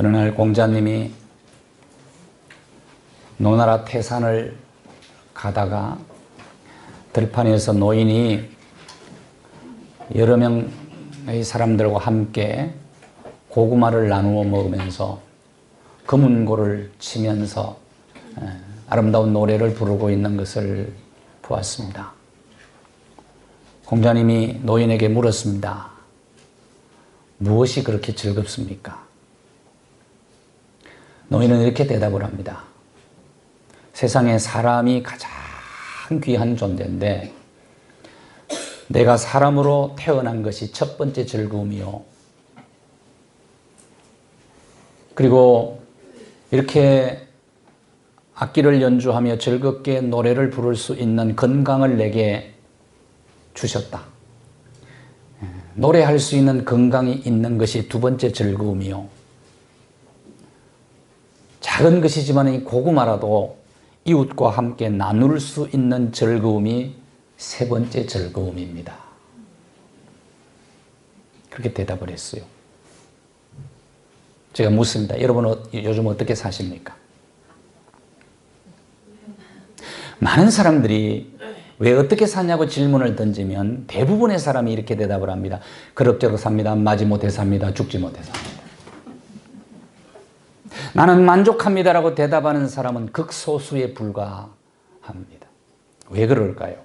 어느 날 공자님이 노나라 태산을 가다가 들판에서 노인이 여러 명의 사람들과 함께 고구마를 나누어 먹으면서 금운고를 치면서 아름다운 노래를 부르고 있는 것을 보았습니다. 공자님이 노인에게 물었습니다. 무엇이 그렇게 즐겁습니까? 노인은 이렇게 대답을 합니다. 세상에 사람이 가장 귀한 존재인데 내가 사람으로 태어난 것이 첫 번째 즐거움이요. 그리고 이렇게 악기를 연주하며 즐겁게 노래를 부를 수 있는 건강을 내게 주셨다. 노래할 수 있는 건강이 있는 것이 두 번째 즐거움이요. 작은 것이지만 이 고구마라도 이웃과 함께 나눌 수 있는 즐거움이 세 번째 즐거움입니다. 그렇게 대답을 했어요. 제가 묻습니다. 여러분 요즘 어떻게 사십니까? 많은 사람들이 왜 어떻게 사냐고 질문을 던지면 대부분의 사람이 이렇게 대답을 합니다. 그럭저럭 삽니다. 마지못해 삽니다. 죽지 못해 삽니다. 나는 만족합니다라고 대답하는 사람은 극소수에 불과합니다. 왜 그럴까요?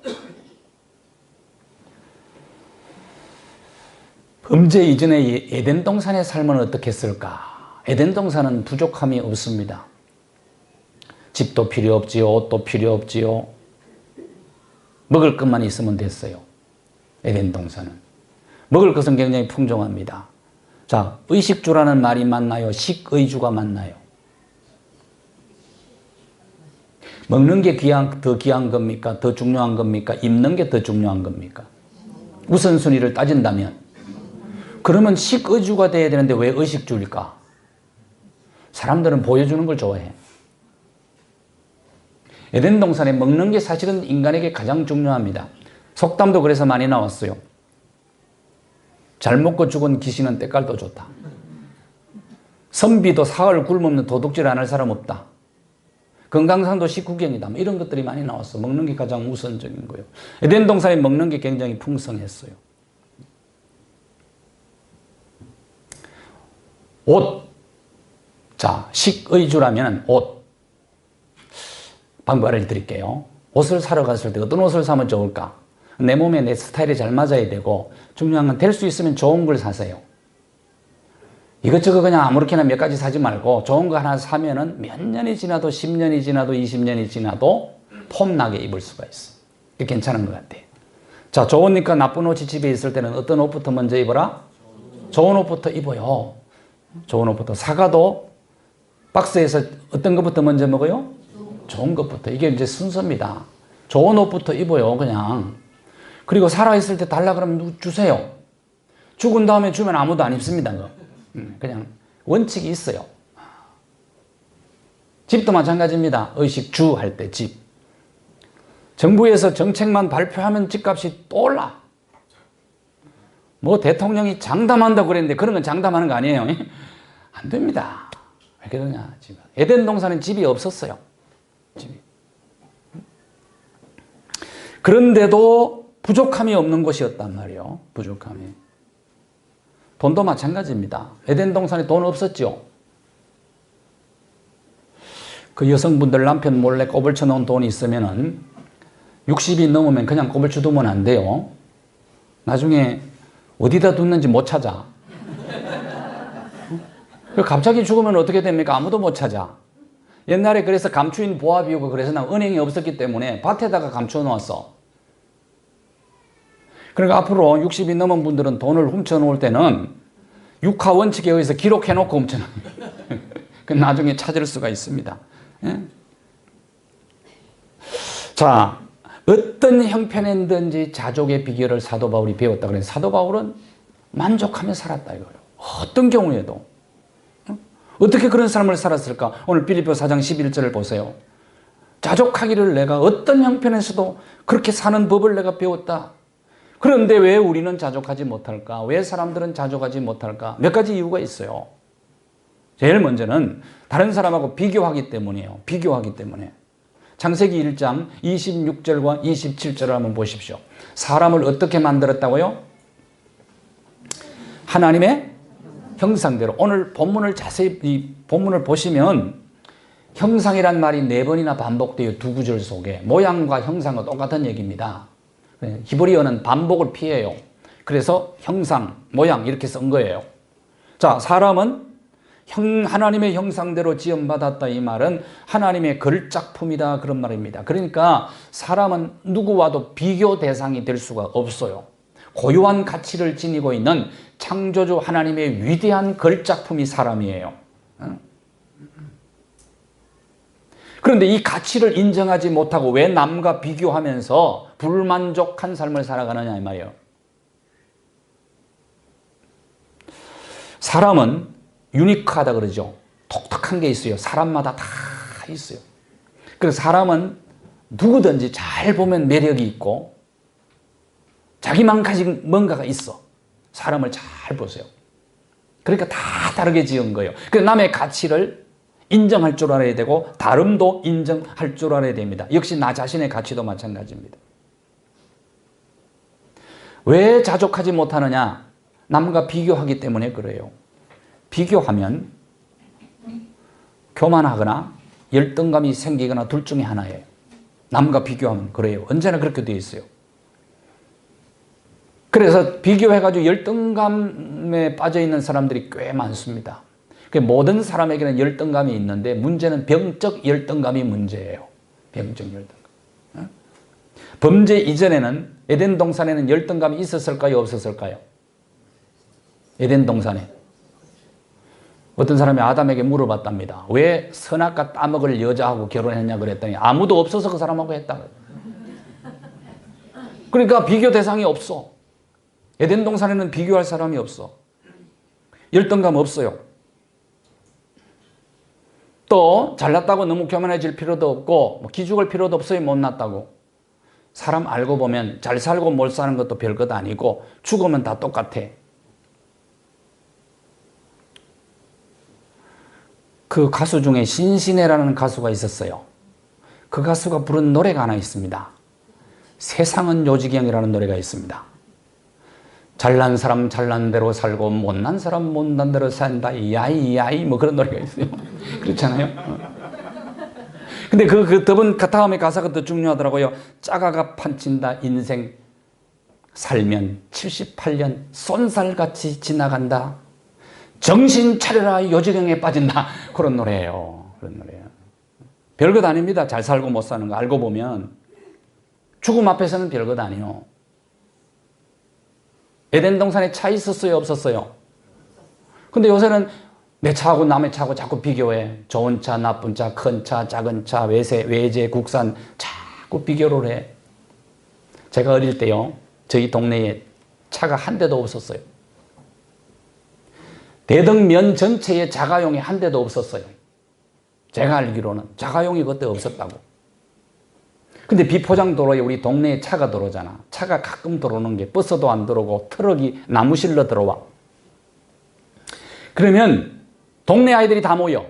범죄 이전에 에덴 동산의 삶은 어떻겠을까? 에덴 동산은 부족함이 없습니다. 집도 필요 없지요. 옷도 필요 없지요. 먹을 것만 있으면 됐어요. 에덴 동산은. 먹을 것은 굉장히 풍족합니다. 자, 의식주라는 말이 맞나요? 식의주가 맞나요? 먹는 게 더 귀한 겁니까? 더 중요한 겁니까? 입는 게 더 중요한 겁니까? 우선순위를 따진다면 그러면 식의주가 돼야 되는데 왜 의식주일까? 사람들은 보여주는 걸 좋아해. 에덴 동산에 먹는 게 사실은 인간에게 가장 중요합니다. 속담도 그래서 많이 나왔어요. 잘 먹고 죽은 귀신은 때깔도 좋다. 선비도 사흘 굶으면 도둑질 안 할 사람 없다. 건강상도 식후경이다. 이런 것들이 많이 나왔어. 먹는 게 가장 우선적인 거예요. 에덴 동산에 먹는 게 굉장히 풍성했어요. 옷. 자, 식의주라면 옷. 방법 알려드릴게요. 옷을 사러 갔을 때 어떤 옷을 사면 좋을까? 내 몸에 내 스타일이 잘 맞아야 되고 중요한 건 될 수 있으면 좋은 걸 사세요. 이것저것 그냥 아무렇게나 몇 가지 사지 말고 좋은 거 하나 사면은 몇 년이 지나도 10년이 지나도 20년이 지나도 폼나게 입을 수가 있어. 이게 괜찮은 것 같아요. 자, 좋은 옷과 나쁜 옷이 집에 있을 때는 어떤 옷부터 먼저 입어라? 좋은 옷부터 입어요. 좋은 옷부터. 사과도 박스에서 어떤 것부터 먼저 먹어요? 좋은 것부터. 이게 이제 순서입니다. 좋은 옷부터 입어요, 그냥. 그리고 살아있을 때 달라 그러면 주세요. 죽은 다음에 주면 아무도 안 입습니다. 그냥 원칙이 있어요. 집도 마찬가지입니다. 의식주 할 때 집. 정부에서 정책만 발표하면 집값이 또 올라. 뭐 대통령이 장담한다고 그랬는데 그런 건 장담하는 거 아니에요. 안 됩니다. 왜 그러냐. 에덴 동산은 집이 없었어요. 집이. 그런데도 부족함이 없는 곳이었단 말이에요. 부족함이. 돈도 마찬가지입니다. 에덴 동산에 돈 없었죠. 그 여성분들 남편 몰래 꼽을 쳐놓은 돈이 있으면은 60이 넘으면 그냥 꼽을 쳐두면 안 돼요. 나중에 어디다 뒀는지 못 찾아. 갑자기 죽으면 어떻게 됩니까? 아무도 못 찾아. 옛날에 그래서 감추인 보합이고 그래서 난 은행이 없었기 때문에 밭에다가 감추어 놓았어. 그러니까 앞으로 60이 넘은 분들은 돈을 훔쳐 놓을 때는 육하 원칙에 의해서 기록해 놓고 훔쳐 놓는 그 나중에 찾을 수가 있습니다. 예? 자, 어떤 형편이든지 자족의 비결을 사도 바울이 배웠다 그래서 사도 바울은 만족하며 살았다 이거예요. 어떤 경우에도. 어떻게 그런 삶을 살았을까? 오늘 빌립보 4장 11절을 보세요. 자족하기를 내가 어떤 형편에서도 그렇게 사는 법을 내가 배웠다. 그런데 왜 우리는 자족하지 못할까? 왜 사람들은 자족하지 못할까? 몇 가지 이유가 있어요. 제일 먼저는 다른 사람하고 비교하기 때문이에요. 비교하기 때문에. 창세기 1장 26절과 27절을 한번 보십시오. 사람을 어떻게 만들었다고요? 하나님의 형상대로. 오늘 본문을 자세히 이 본문을 보시면 형상이란 말이 4번이나 반복돼요. 두 구절 속에. 모양과 형상은 똑같은 얘기입니다. 히브리어는 반복을 피해요. 그래서 형상, 모양 이렇게 쓴 거예요. 자, 사람은 하나님의 형상대로 지음받았다 이 말은 하나님의 걸작품이다 그런 말입니다. 그러니까 사람은 누구와도 비교 대상이 될 수가 없어요. 고유한 가치를 지니고 있는 창조주 하나님의 위대한 걸작품이 사람이에요. 그런데 이 가치를 인정하지 못하고 왜 남과 비교하면서 불만족한 삶을 살아가느냐 이 말이에요. 사람은 유니크하다 그러죠. 독특한 게 있어요. 사람마다 다 있어요. 그래서 사람은 누구든지 잘 보면 매력이 있고 자기만 가진 뭔가가 있어. 사람을 잘 보세요. 그러니까 다 다르게 지은 거예요. 그래서 남의 가치를 인정할 줄 알아야 되고 다름도 인정할 줄 알아야 됩니다. 역시 나 자신의 가치도 마찬가지입니다. 왜 자족하지 못하느냐? 남과 비교하기 때문에 그래요. 비교하면 교만하거나 열등감이 생기거나 둘 중에 하나예요. 남과 비교하면 그래요. 언제나 그렇게 되어 있어요. 그래서 비교해가지고 열등감에 빠져있는 사람들이 꽤 많습니다. 모든 사람에게는 열등감이 있는데 문제는 병적 열등감이 문제예요. 병적 열등감. 범죄 이전에는 에덴 동산에는 열등감이 있었을까요? 없었을까요? 에덴 동산에. 어떤 사람이 아담에게 물어봤답니다. 왜 선악과 따먹을 여자하고 결혼했냐 그랬더니 아무도 없어서 그 사람하고 했다. 그러니까 비교 대상이 없어. 에덴 동산에는 비교할 사람이 없어. 열등감 없어요. 또 잘났다고 너무 교만해질 필요도 없고 기죽을 필요도 없어요. 못났다고. 사람 알고 보면 잘 살고 못 사는 것도 별것 아니고 죽으면 다 똑같아. 그 가수 중에 신신애라는 가수가 있었어요. 그 가수가 부른 노래가 하나 있습니다. 세상은 요지경이라는 노래가 있습니다. 잘난 사람 잘난 대로 살고 못난 사람 못난 대로 산다. 야이 뭐 그런 노래가 있어요. 그렇잖아요. 근데 그 다음에 가사가 더 중요하더라고요. 짜가가 판친다 인생 살면 78년 쏜살같이 지나간다. 정신 차려라 요지경에 빠진다. 그런 노래예요. 그런 노래예요. 별것 아닙니다. 잘 살고 못 사는 거 알고 보면 죽음 앞에서는 별것 아니에요. 에덴 동산에 차 있었어요? 없었어요? 근데 요새는 내 차하고 남의 차하고 자꾸 비교해. 좋은 차, 나쁜 차, 큰 차, 작은 차, 외제, 국산 자꾸 비교를 해. 제가 어릴 때요. 저희 동네에 차가 한 대도 없었어요. 대덕면 전체에 자가용이 한 대도 없었어요. 제가 알기로는 자가용이 그때 없었다고. 근데 비포장도로에 우리 동네에 차가 들어오잖아. 차가 가끔 들어오는 게 버스도 안 들어오고 트럭이 나무 실러 들어와. 그러면 동네 아이들이 다 모여.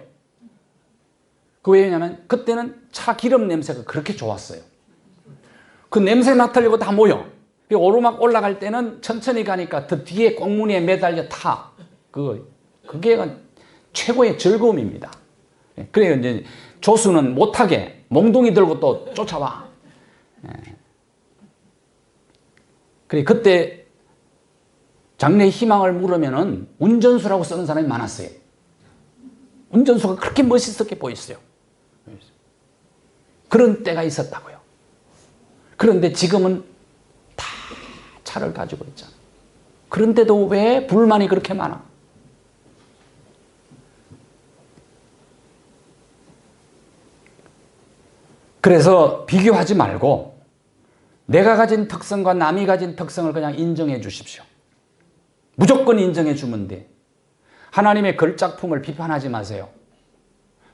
왜냐면 그때는 차 기름 냄새가 그렇게 좋았어요. 그 냄새 맡으려고 다 모여. 오르막 올라갈 때는 천천히 가니까 더 뒤에 꽁무니에 매달려 타. 그게 최고의 즐거움입니다. 그래요. 이제 조수는 못하게 몽둥이 들고 또 쫓아와. 그래 그때 장래 희망을 물으면은 운전수라고 쓰는 사람이 많았어요. 운전수가 그렇게 멋있게 보였어요. 그런 때가 있었다고요. 그런데 지금은 다 차를 가지고 있잖아. 그런데도 왜 불만이 그렇게 많아? 그래서 비교하지 말고 내가 가진 특성과 남이 가진 특성을 그냥 인정해 주십시오. 무조건 인정해 주면 돼. 하나님의 걸작품을 비판하지 마세요.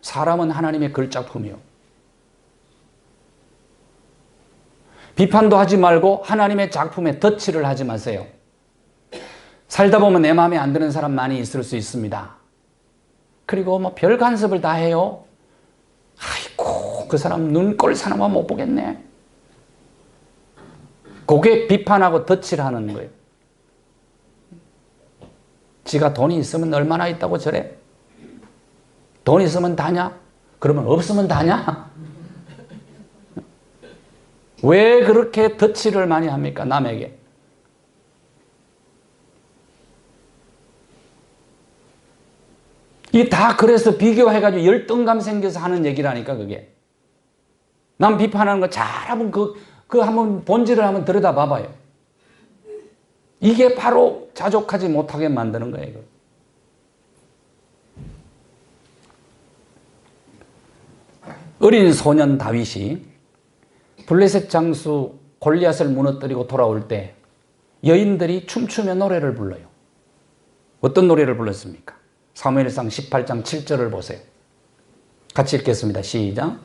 사람은 하나님의 걸작품이요. 비판도 하지 말고 하나님의 작품에 덧칠을 하지 마세요. 살다 보면 내 마음에 안 드는 사람 많이 있을 수 있습니다. 그리고 뭐 별 간섭을 다 해요. 아이고, 그 사람 눈꼴 사람만 못 보겠네. 그게 비판하고 덧칠 하는 거예요. 지가 돈이 있으면 얼마나 있다고 저래? 돈 있으면 다냐? 그러면 없으면 다냐? 왜 그렇게 덧칠을 많이 합니까? 남에게. 이 다 그래서 비교해가지고 열등감 생겨서 하는 얘기라니까, 그게. 남 비판하는 거 잘하면 그 한번 본질을 한번 들여다 봐봐요. 이게 바로 자족하지 못하게 만드는 거예요, 이거. 어린 소년 다윗이 블레셋 장수 골리앗을 무너뜨리고 돌아올 때 여인들이 춤추며 노래를 불러요. 어떤 노래를 불렀습니까? 사무엘상 18장 7절을 보세요. 같이 읽겠습니다. 시작.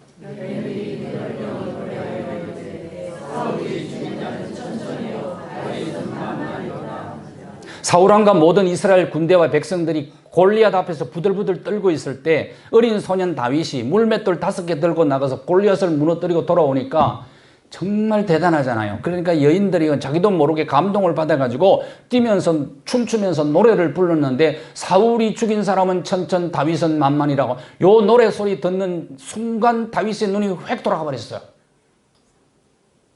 사울왕과 모든 이스라엘 군대와 백성들이 골리앗 앞에서 부들부들 떨고 있을 때 어린 소년 다윗이 물맷돌 5개 들고 나가서 골리앗을 무너뜨리고 돌아오니까 정말 대단하잖아요. 그러니까 여인들이 자기도 모르게 감동을 받아가지고 뛰면서 춤추면서 노래를 불렀는데 사울이 죽인 사람은 천천 다윗은 만만이라고 요 노래 소리 듣는 순간 다윗의 눈이 획 돌아가 버렸어요.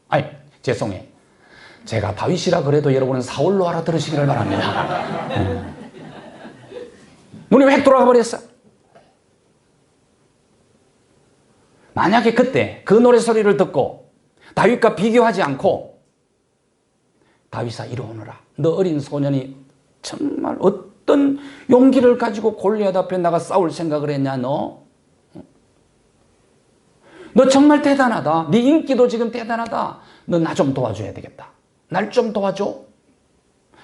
아니 죄송해요. 제가 다윗이라 그래도 여러분은 사울로 알아들으시기를 바랍니다. 눈이 획 돌아가 버렸어. 만약에 그때 그 노래 소리를 듣고 다윗과 비교하지 않고 다윗아 이리 오너라. 너 어린 소년이 정말 어떤 용기를 가지고 골리앗 앞에 나가 싸울 생각을 했냐 너? 너 정말 대단하다. 네 인기도 지금 대단하다. 너 나 좀 도와줘야 되겠다. 날 좀 도와줘.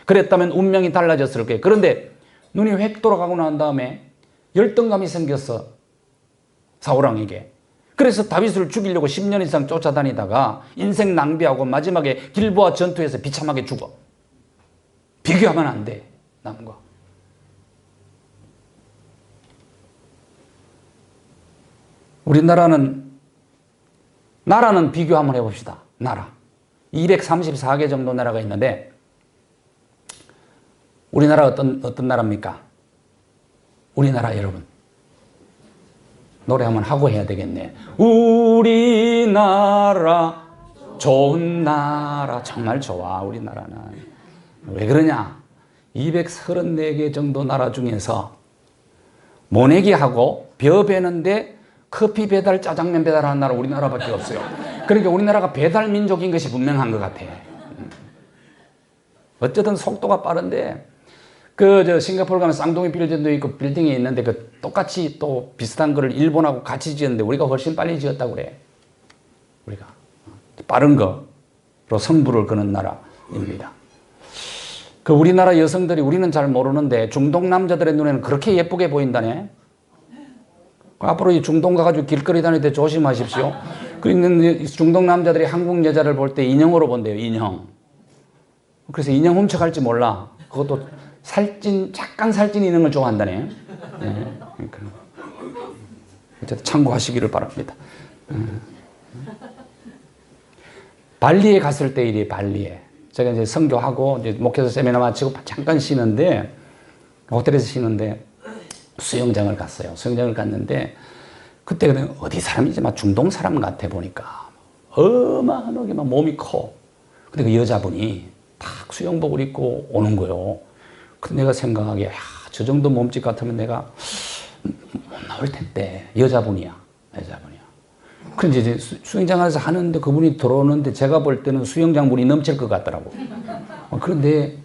그랬다면 운명이 달라졌을 거예요. 그런데 눈이 획 돌아가고 난 다음에 열등감이 생겼어. 사울왕에게. 그래서 다윗을 죽이려고 10년 이상 쫓아다니다가 인생 낭비하고 마지막에 길보아 전투에서 비참하게 죽어. 비교하면 안 돼. 남과. 우리나라는 비교 한번 해봅시다. 나라. 234개 정도 나라가 있는데 우리나라 어떤 나라입니까? 우리나라 여러분. 노래 한번 하고 해야 되겠네. 우리나라 좋은 나라. 정말 좋아 우리나라는. 왜 그러냐? 234개 정도 나라 중에서 모내기하고 벼 베는데 커피 배달, 짜장면 배달하는 나라 우리나라밖에 없어요. 그러니까 우리나라가 배달 민족인 것이 분명한 것 같아. 어쨌든 속도가 빠른데 싱가포르 가면 쌍둥이 빌딩도 있고 빌딩이 있는데 똑같이 또 비슷한 거를 일본하고 같이 지었는데 우리가 훨씬 빨리 지었다고 그래. 우리가 빠른 거로 승부를 거는 나라입니다. 우리나라 여성들이 우리는 잘 모르는데 중동 남자들의 눈에는 그렇게 예쁘게 보인다네. 앞으로 이 중동 가가지고 길거리 다닐 때 조심하십시오. 중동 남자들이 한국 여자를 볼 때 인형으로 본대요. 인형. 그래서 인형 훔쳐갈지 몰라. 그것도 잠깐 살찐 인형을 좋아한다네. 네. 어쨌든 참고하시기를 바랍니다. 발리에 갔을 때 일이 발리에. 제가 이제 선교하고 이제 목회자 세미나 마치고 잠깐 쉬는데 호텔에서 쉬는데 수영장을 갔어요. 수영장을 갔는데 그때 어디 사람이지 막 중동 사람 같아 보니까 어마어마하게 막 몸이 커. 근데 그 여자분이 딱 수영복을 입고 오는 거요. 근데 내가 생각하기에 저 정도 몸집 같으면 내가 못 나올 텐데 여자분이야. 그런데 이제 수영장 안에서 하는데 그분이 들어오는데 제가 볼 때는 수영장 물이 넘칠 것 같더라고. 그런데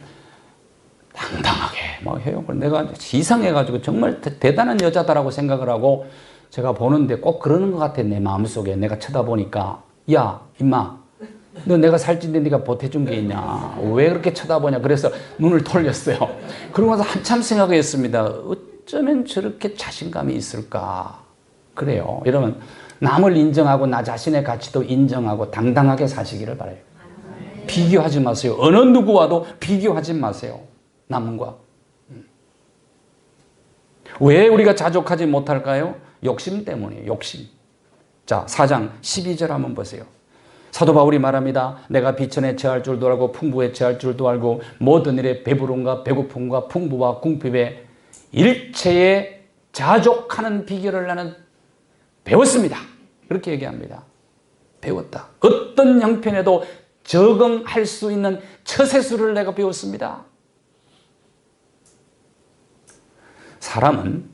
당당하게 막 해요. 내가 이상해가지고 정말 대단한 여자다라고 생각을 하고 제가 보는데 꼭 그러는 것 같아. 내 마음속에 내가 쳐다보니까 야 임마 너 내가 살찐데 네가 보태준 게 있냐 왜 그렇게 쳐다보냐. 그래서 눈을 돌렸어요. 그러고 나서 한참 생각했습니다. 어쩌면 저렇게 자신감이 있을까. 그래요. 여러분 남을 인정하고 나 자신의 가치도 인정하고 당당하게 사시기를 바라요. 비교하지 마세요. 어느 누구와도 비교하지 마세요. 남과. 왜 우리가 자족하지 못할까요? 욕심 때문이에요. 욕심. 자, 4장 12절 한번 보세요. 사도 바울이 말합니다. 내가 비천에 처할 줄도 알고 풍부에 처할 줄도 알고 모든 일에 배부름과 배고픔과 풍부와 궁핍에 일체에 자족하는 비결을 나는 배웠습니다. 그렇게 얘기합니다. 배웠다. 어떤 형편에도 적응할 수 있는 처세술을 내가 배웠습니다. 사람은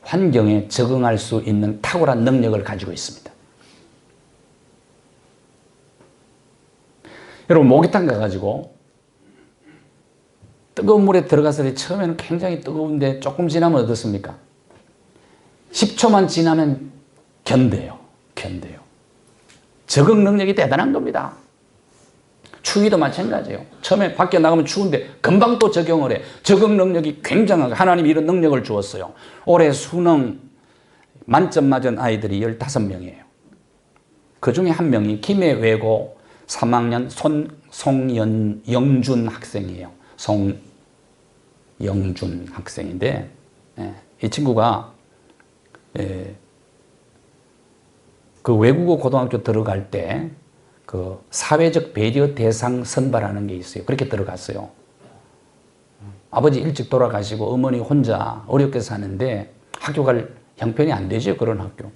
환경에 적응할 수 있는 탁월한 능력을 가지고 있습니다. 여러분, 목욕탕 가가지고 뜨거운 물에 들어가서 처음에는 굉장히 뜨거운데 조금 지나면 어떻습니까? 10초만 지나면 견뎌요. 적응 능력이 대단한 겁니다. 추위도 마찬가지예요. 처음에 밖에 나가면 추운데 금방 또 적용을 해. 적응 능력이 굉장하고 하나님이 이런 능력을 주었어요. 올해 수능 만점 맞은 아이들이 15명이에요. 그 중에 한 명이 김해외고 3학년 송영준 학생이에요. 송영준 학생인데 이 친구가 그 외국어 고등학교 들어갈 때 그 사회적 배려 대상 선발하는 게 있어요. 그렇게 들어갔어요. 아버지 일찍 돌아가시고 어머니 혼자 어렵게 사는데 학교 갈 형편이 안 되죠. 그런 학교.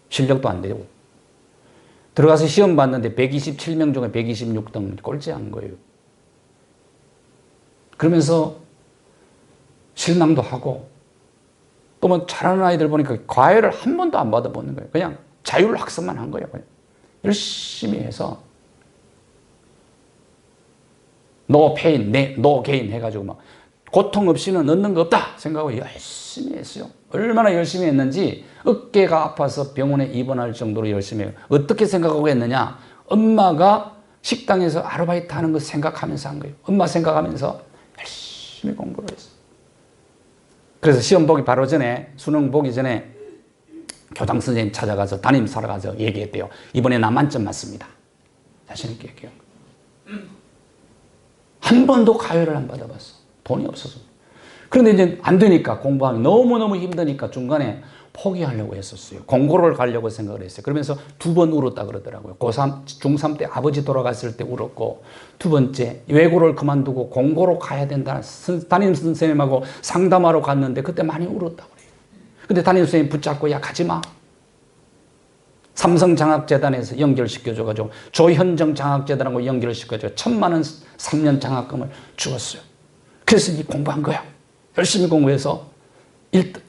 실력도 안 되고. 들어가서 시험 봤는데 127명 중에 126등 꼴찌한 거예요. 그러면서 실망도 하고 또 뭐 잘하는 아이들 보니까 과외를 한 번도 안 받아보는 거예요. 그냥 자율학습만 한 거예요. 그냥. 열심히 해서 no pain, no gain 해가지고 막 고통 없이는 얻는 거 없다 생각하고 열심히 했어요. 얼마나 열심히 했는지 어깨가 아파서 병원에 입원할 정도로 열심히 해요. 어떻게 생각하고 했느냐? 엄마가 식당에서 아르바이트 하는 거 생각하면서 한 거예요. 엄마 생각하면서 열심히 공부를 했어요. 그래서 시험 보기 바로 전에, 수능 보기 전에 교장 선생님 찾아가서 담임사로 가서 얘기했대요. 이번에 나 만점 맞습니다. 자신 있게 얘기해요. 한 번도 과외를 안 받아봤어. 돈이 없어서. 그런데 이제 안 되니까 공부하기 너무너무 힘드니까 중간에 포기하려고 했었어요. 공고를 가려고 생각을 했어요. 그러면서 2번 울었다 그러더라고요. 고3, 중3 때 아버지 돌아갔을 때 울었고, 2번째 외고를 그만두고 공고로 가야 된다. 담임 선생님하고 상담하러 갔는데 그때 많이 울었다고 그래요. 근데 담임 선생님 붙잡고 야 가지 마. 삼성장학재단에서 연결시켜줘가지고 조현정 장학재단하고 연결시켜줘 1,000만 원 3년 장학금을 주었어요. 그래서 이 공부한 거야. 열심히 공부해서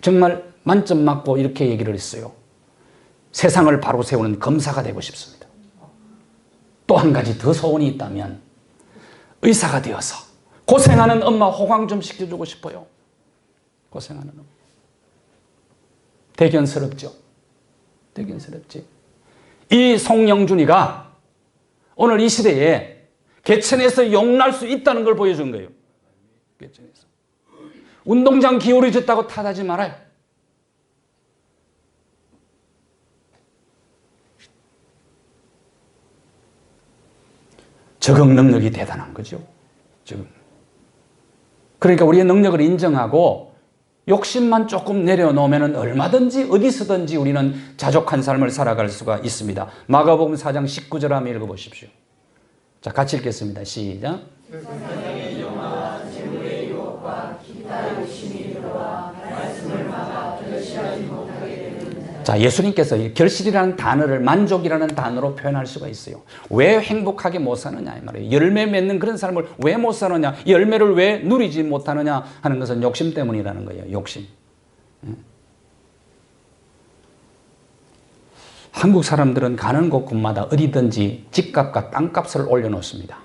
정말 만점 맞고 이렇게 얘기를 했어요. 세상을 바로 세우는 검사가 되고 싶습니다. 또 한 가지 더 소원이 있다면 의사가 되어서 고생하는 엄마 호강 좀 시켜주고 싶어요. 고생하는 엄마. 대견스럽죠? 대견스럽지? 이 송영준이가 오늘 이 시대에 개천에서 용날 수 있다는 걸 보여준 거예요. 개천에서. 운동장 기울어졌다고 탓하지 말아요. 적응 능력이 대단한 거죠. 지금. 그러니까 우리의 능력을 인정하고 욕심만 조금 내려놓으면 얼마든지 어디서든지 우리는 자족한 삶을 살아갈 수가 있습니다. 마가복음 4장 19절 한번 읽어보십시오. 자, 같이 읽겠습니다. 시작. 자, 예수님께서 이 결실이라는 단어를 만족이라는 단어로 표현할 수가 있어요. 왜 행복하게 못 사느냐 이 말이에요. 열매 맺는 그런 삶을 왜 못 사느냐, 열매를 왜 누리지 못하느냐 하는 것은 욕심 때문이라는 거예요. 욕심. 한국 사람들은 가는 곳곳마다 어디든지 집값과 땅값을 올려놓습니다.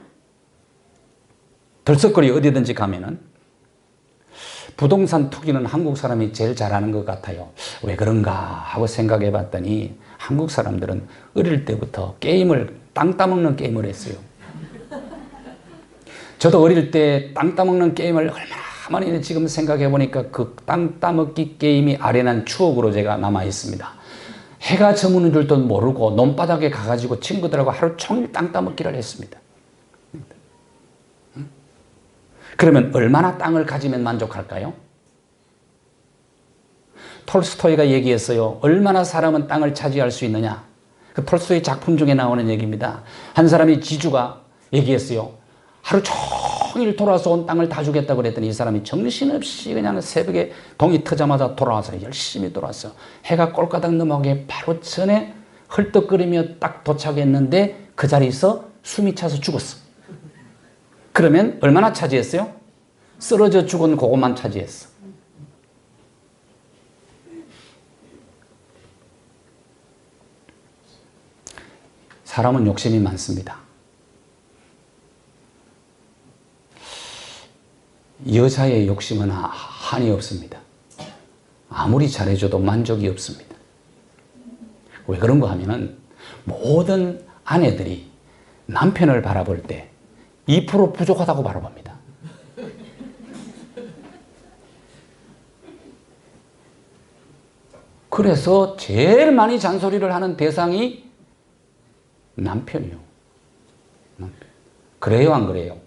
들썩거리 어디든지 가면은 부동산 투기는 한국 사람이 제일 잘하는 것 같아요. 왜 그런가 하고 생각해 봤더니 한국 사람들은 어릴 때부터 땅 따먹는 게임을 했어요. 저도 어릴 때 땅 따먹는 게임을 얼마나 많이 지금 생각해 보니까 그 땅 따먹기 게임이 아련한 추억으로 제가 남아 있습니다. 해가 저무는 줄도 모르고 논바닥에 가가지고 친구들하고 하루 종일 땅 따먹기를 했습니다. 그러면 얼마나 땅을 가지면 만족할까요? 톨스토이가 얘기했어요. 얼마나 사람은 땅을 차지할 수 있느냐. 그 톨스토이 작품 중에 나오는 얘기입니다. 한 사람이 지주가 얘기했어요. 하루 종일 돌아서 온 땅을 다 주겠다고 그랬더니 이 사람이 정신없이 그냥 새벽에 동이 트자마자 돌아와서 열심히 돌아왔어요. 해가 꼴까닥 넘어가기 바로 전에 헐떡거리며 딱 도착했는데 그 자리에서 숨이 차서 죽었어. 그러면 얼마나 차지했어요? 쓰러져 죽은 그것만 차지했어. 사람은 욕심이 많습니다. 여자의 욕심은 한이 없습니다. 아무리 잘해줘도 만족이 없습니다. 왜 그런가 하면은 모든 아내들이 남편을 바라볼 때 2% 부족하다고 바라봅니다. 그래서 제일 많이 잔소리를 하는 대상이 남편이요. 남편. 그래요, 안 그래요?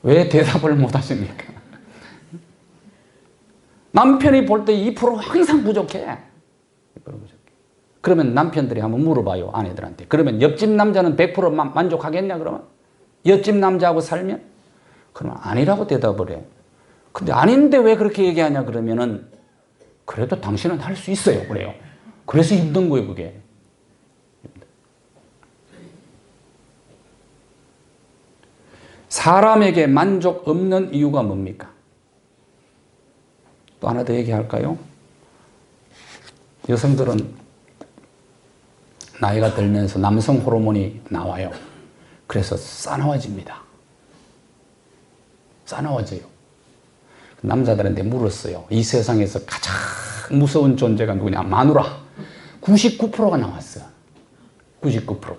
왜 대답을 못 하십니까? 남편이 볼 때 2% 항상 부족해. 그러면 남편들이 한번 물어봐요, 아내들한테. 그러면 옆집 남자는 100% 만족하겠냐, 그러면? 옆집 남자하고 살면? 그러면 아니라고 대답을 해요. 근데 아닌데 왜 그렇게 얘기하냐, 그러면은, 그래도 당신은 할 수 있어요, 그래요. 그래서 힘든 거예요, 그게. 사람에게 만족 없는 이유가 뭡니까? 또 하나 더 얘기할까요? 여성들은 나이가 들면서 남성 호르몬이 나와요. 그래서 싸나워집니다. 싸나워져요. 남자들한테 물었어요. 이 세상에서 가장 무서운 존재가 누구냐? 마누라. 99%가 나왔어요. 99%.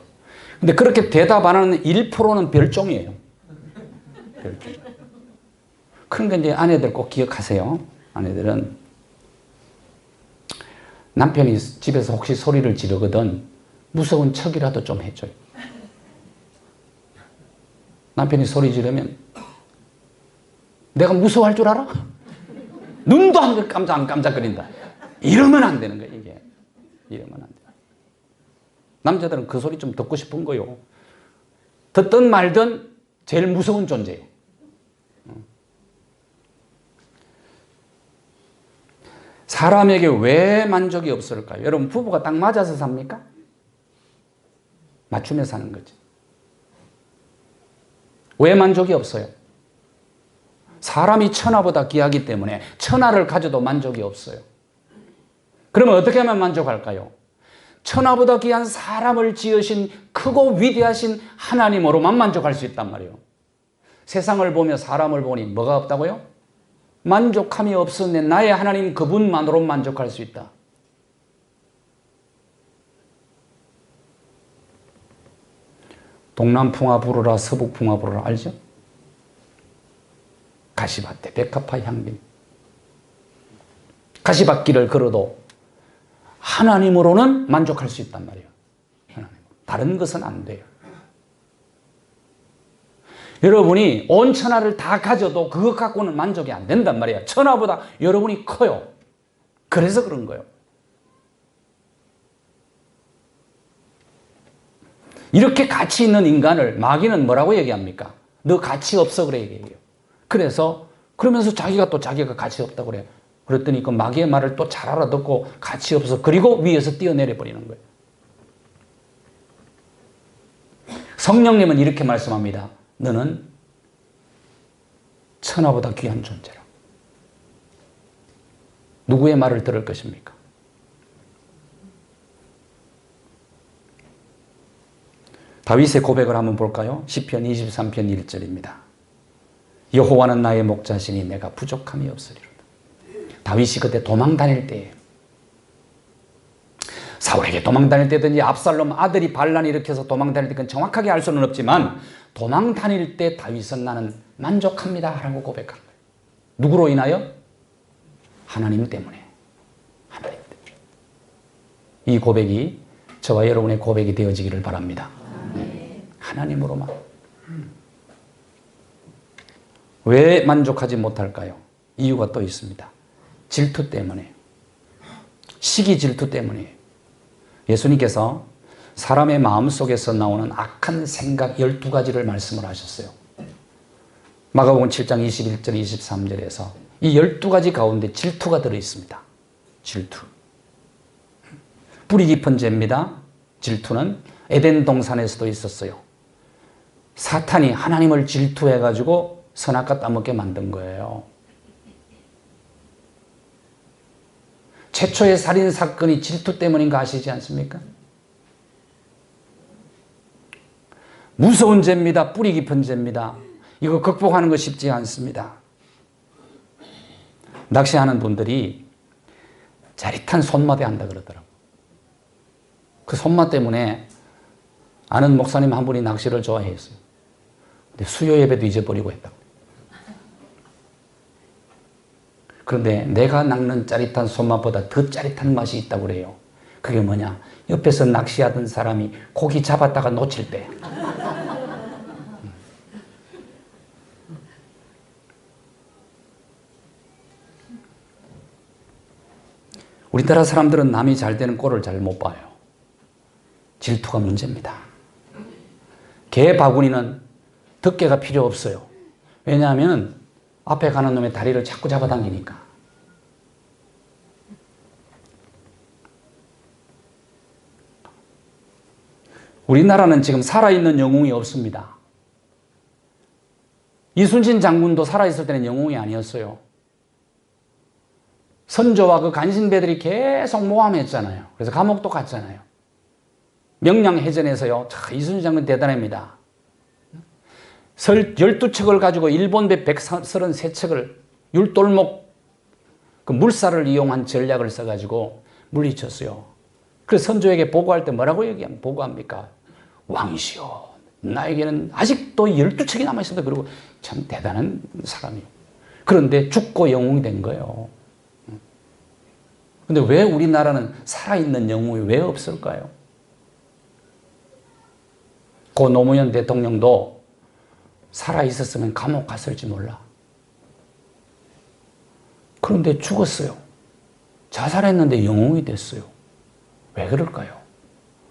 근데 그렇게 대답 안 하는 1%는 별종이에요. 별종. 그러니까 이제 아내들 꼭 기억하세요. 아내들은 남편이 집에서 혹시 소리를 지르거든 무서운 척이라도 좀 해줘요. 남편이 소리 지르면 내가 무서워할 줄 알아? 눈도 안 깜짝거린다. 이러면 안 되는 거예요, 이게. 이러면 안 돼요. 남자들은 그 소리 좀 듣고 싶은 거요. 듣든 말든 제일 무서운 존재예요. 사람에게 왜 만족이 없을까요? 여러분, 부부가 딱 맞아서 삽니까? 맞추며 사는 거지. 왜 만족이 없어요? 사람이 천하보다 귀하기 때문에 천하를 가져도 만족이 없어요. 그러면 어떻게 하면 만족할까요? 천하보다 귀한 사람을 지으신 크고 위대하신 하나님으로만 만족할 수 있단 말이에요. 세상을 보며 사람을 보니 뭐가 없다고요? 만족함이 없었네. 나의 하나님 그분만으로 만족할 수 있다. 동남풍화 부르라 서북풍화 부르라 알죠? 가시밭에 백합화 향기. 가시밭길을 걸어도 하나님으로는 만족할 수 있단 말이에요. 하나님. 다른 것은 안 돼요. 여러분이 온 천하를 다 가져도 그것 갖고는 만족이 안 된단 말이에요. 천하보다 여러분이 커요. 그래서 그런 거예요. 이렇게 가치 있는 인간을 마귀는 뭐라고 얘기합니까? 너 가치 없어 그래 얘기해요. 그러면서 자기가 또 자기가 가치 없다고 그래요. 그랬더니 그 마귀의 말을 또 잘 알아듣고 가치 없어. 그리고 위에서 뛰어내려 버리는 거예요. 성령님은 이렇게 말씀합니다. 너는 천하보다 귀한 존재라. 누구의 말을 들을 것입니까? 다윗의 고백을 한번 볼까요? 시편 23편 1절입니다. 여호와는 나의 목자시니 내가 부족함이 없으리로다. 다윗이 그때 도망 다닐 때예요. 사울에게 도망 다닐 때든지 압살롬 아들이 반란을 일으켜서 도망 다닐 때 그건 정확하게 알 수는 없지만 도망 다닐 때 다윗은 나는 만족합니다 라고 고백한 거예요. 누구로 인하여? 하나님 때문에. 하나님 때문에. 이 고백이 저와 여러분의 고백이 되어지기를 바랍니다. 하나님으로만. 왜 만족하지 못할까요? 이유가 또 있습니다. 질투 때문에. 시기 질투 때문에. 예수님께서 사람의 마음속에서 나오는 악한 생각 12가지를 말씀을 하셨어요. 마가복음 7장 21절 23절에서 이 12가지 가운데 질투가 들어있습니다. 질투. 뿌리 깊은 죄입니다. 질투는 에덴 동산에서도 있었어요. 사탄이 하나님을 질투해가지고 선악과 따먹게 만든 거예요. 최초의 살인사건이 질투 때문인 거 아시지 않습니까? 무서운 죄입니다. 뿌리 깊은 죄입니다. 이거 극복하는 거 쉽지 않습니다. 낚시하는 분들이 짜릿한 손맛에 한다 그러더라고요. 그 손맛 때문에 아는 목사님 한 분이 낚시를 좋아했어요. 근데 수요 예배도 잊어버리고 했다고. 그런데 내가 낚는 짜릿한 손맛보다 더 짜릿한 맛이 있다고 그래요. 그게 뭐냐? 옆에서 낚시하던 사람이 고기 잡았다가 놓칠 때. 우리나라 사람들은 남이 잘 되는 꼴을 잘 못 봐요. 질투가 문제입니다. 개 바구니는 덮개가 필요 없어요. 왜냐하면 앞에 가는 놈의 다리를 자꾸 잡아당기니까. 우리나라는 지금 살아있는 영웅이 없습니다. 이순신 장군도 살아있을 때는 영웅이 아니었어요. 선조와 그 간신배들이 계속 모함했잖아요. 그래서 감옥도 갔잖아요. 명량해전에서요. 이순신 장군 대단합니다. 12척을 가지고 일본배 133척을 율돌목 그 물살을 이용한 전략을 써가지고 물리쳤어요. 그래서 선조에게 보고할 때 뭐라고 보고합니까? 왕이시여, 나에게는 아직도 12척이 남아있습니다. 그리고 참 대단한 사람이에요. 그런데 죽고 영웅이 된 거예요. 근데 왜 우리나라는 살아있는 영웅이 왜 없을까요? 고 노무현 대통령도 살아있었으면 감옥 갔을지 몰라. 그런데 죽었어요. 자살했는데 영웅이 됐어요. 왜 그럴까요?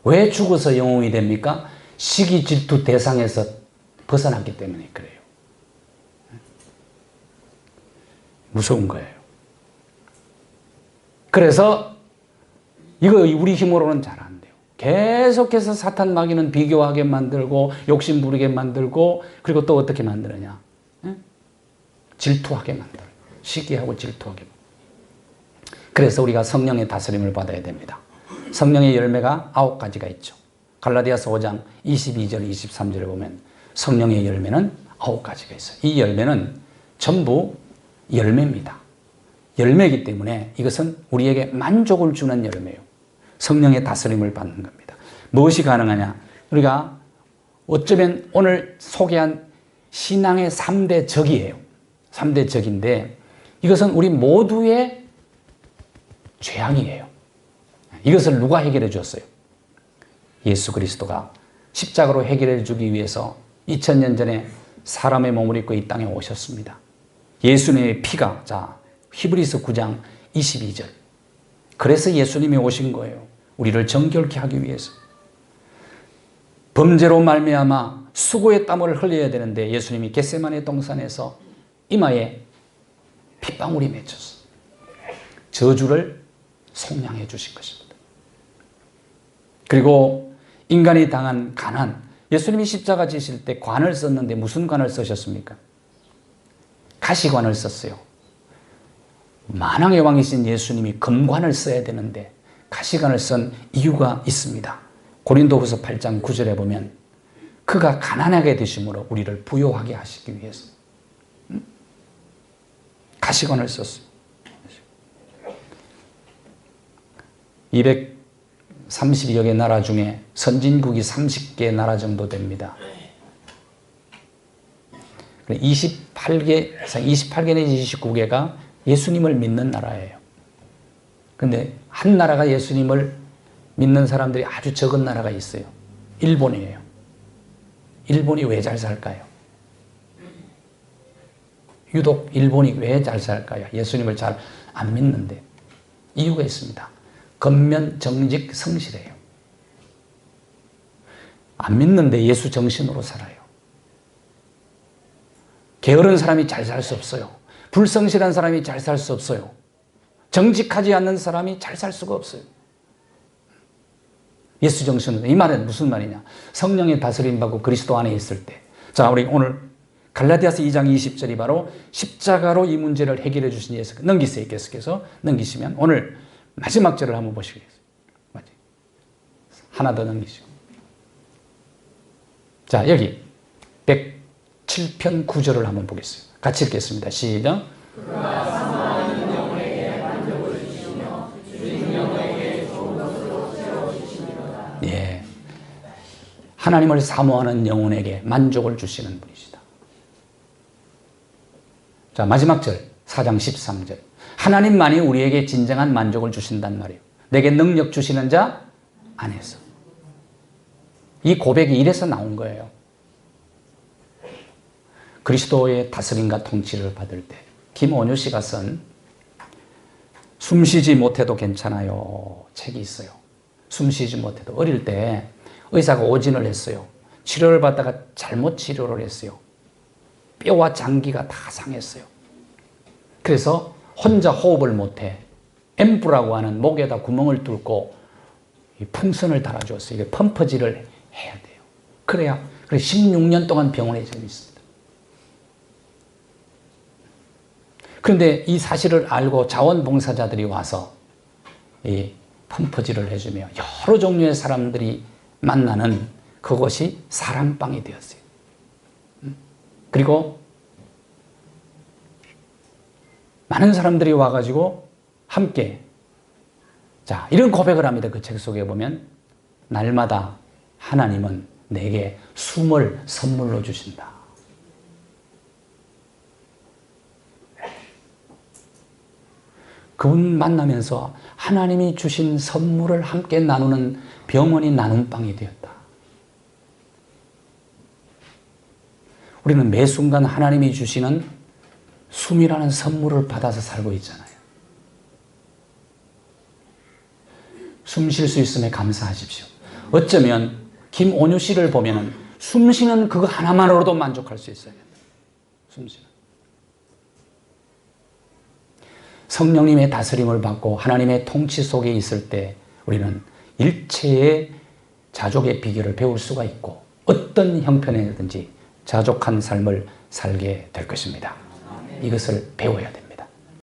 왜 죽어서 영웅이 됩니까? 시기 질투 대상에서 벗어났기 때문에 그래요. 무서운 거예요. 그래서 이거 우리 힘으로는 잘 안 돼요. 계속해서 사탄 마귀는 비교하게 만들고 욕심 부리게 만들고 그리고 또 어떻게 만드느냐? 질투하게 만들어요. 시기하고 질투하게. 그래서 우리가 성령의 다스림을 받아야 됩니다. 성령의 열매가 9가지가 있죠. 갈라디아서 5장 22절 23절에 보면 성령의 열매는 9가지가 있어요. 이 열매는 전부 열매입니다. 열매이기 때문에 이것은 우리에게 만족을 주는 열매예요. 성령의 다스림을 받는 겁니다. 무엇이 가능하냐? 우리가 어쩌면 오늘 소개한 신앙의 3대 적이에요. 3대 적인데 이것은 우리 모두의 죄악이에요. 이것을 누가 해결해 줬어요? 예수 그리스도가 십자가로 해결해 주기 위해서 2000년 전에 사람의 몸을 입고 이 땅에 오셨습니다. 예수님의 피가 히브리서 9장 22절. 그래서 예수님이 오신 거예요. 우리를 정결케 하기 위해서. 범죄로 말미암아 수고의 땀을 흘려야 되는데 예수님이 겟세마네 동산에서 이마에 핏방울이 맺혔어. 저주를 속량해 주신 것입니다. 그리고 인간이 당한 가난. 예수님이 십자가 지실 때 관을 썼는데 무슨 관을 쓰셨습니까? 가시관을 썼어요. 만왕의 왕이신 예수님이 금관을 써야 되는데 가시관을 쓴 이유가 있습니다. 고린도후서 8장 9절에 보면 그가 가난하게 되심으로 우리를 부요하게 하시기 위해서 가시관을 썼어요. 230여 개 나라 중에 선진국이 30개 나라 정도 됩니다. 28개 내지 29개가 예수님을 믿는 나라예요. 그런데 한 나라가 예수님을 믿는 사람들이 아주 적은 나라가 있어요. 일본이에요. 일본이 왜 잘 살까요? 유독 일본이 왜 잘 살까요? 예수님을 잘 안 믿는데 이유가 있습니다. 겉면 정직 성실해요. 안 믿는데 예수 정신으로 살아요. 게으른 사람이 잘 살 수 없어요. 불성실한 사람이 잘 살 수 없어요. 정직하지 않는 사람이 잘 살 수가 없어요. 예수 정신으로. 이 말은 무슨 말이냐? 성령의 다스림 받고 그리스도 안에 있을 때. 자, 우리 오늘 갈라디아서 2장 20절이 바로 십자가로 이 문제를 해결해 주신 예수. 넘기세요. 계속해서 넘기시면 오늘 마지막 절을 한번 보시겠어요. 하나 더 넘기시고. 자, 여기 107편 9절을 한번 보겠습니다. 같이 읽겠습니다. 시작. 예. 하나님을 사모하는 영혼에게 만족을 주시는 분이시다. 자, 마지막 절 4장 13절. 하나님만이 우리에게 진정한 만족을 주신단 말이에요. 내게 능력 주시는 자 안에서. 이 고백이 이래서 나온 거예요. 그리스도의 다스림과 통치를 받을 때 김원효 씨가 쓴 숨쉬지 못해도 괜찮아요 책이 있어요. 숨쉬지 못해도 어릴 때 의사가 오진을 했어요. 치료를 받다가 잘못 치료를 했어요. 뼈와 장기가 다 상했어요. 그래서 혼자 호흡을 못해 앰프라고 하는 목에다 구멍을 뚫고 풍선을 달아주었어요. 이게 펌프질을 해야 돼요. 그래야 16년 동안 병원에 지금 있습니다. 그런데 이 사실을 알고 자원봉사자들이 와서 이 펌프질을 해주며 여러 종류의 사람들이 만나는 그것이 사랑방이 되었어요. 그리고 많은 사람들이 와가지고 함께 자 이런 고백을 합니다. 그 책 속에 보면 날마다 하나님은 내게 숨을 선물로 주신다. 그분 만나면서 하나님이 주신 선물을 함께 나누는 병원이 나눔방이 되었다. 우리는 매 순간 하나님이 주시는 숨이라는 선물을 받아서 살고 있잖아요. 숨 쉴 수 있음에 감사하십시오. 어쩌면 김온유 씨를 보면 숨 쉬는 그거 하나만으로도 만족할 수 있어요. 숨 쉬는. 성령님의 다스림을 받고 하나님의 통치 속에 있을 때 우리는 일체의 자족의 비결을 배울 수가 있고 어떤 형편이든지 자족한 삶을 살게 될 것입니다. 이것을 배워야 됩니다.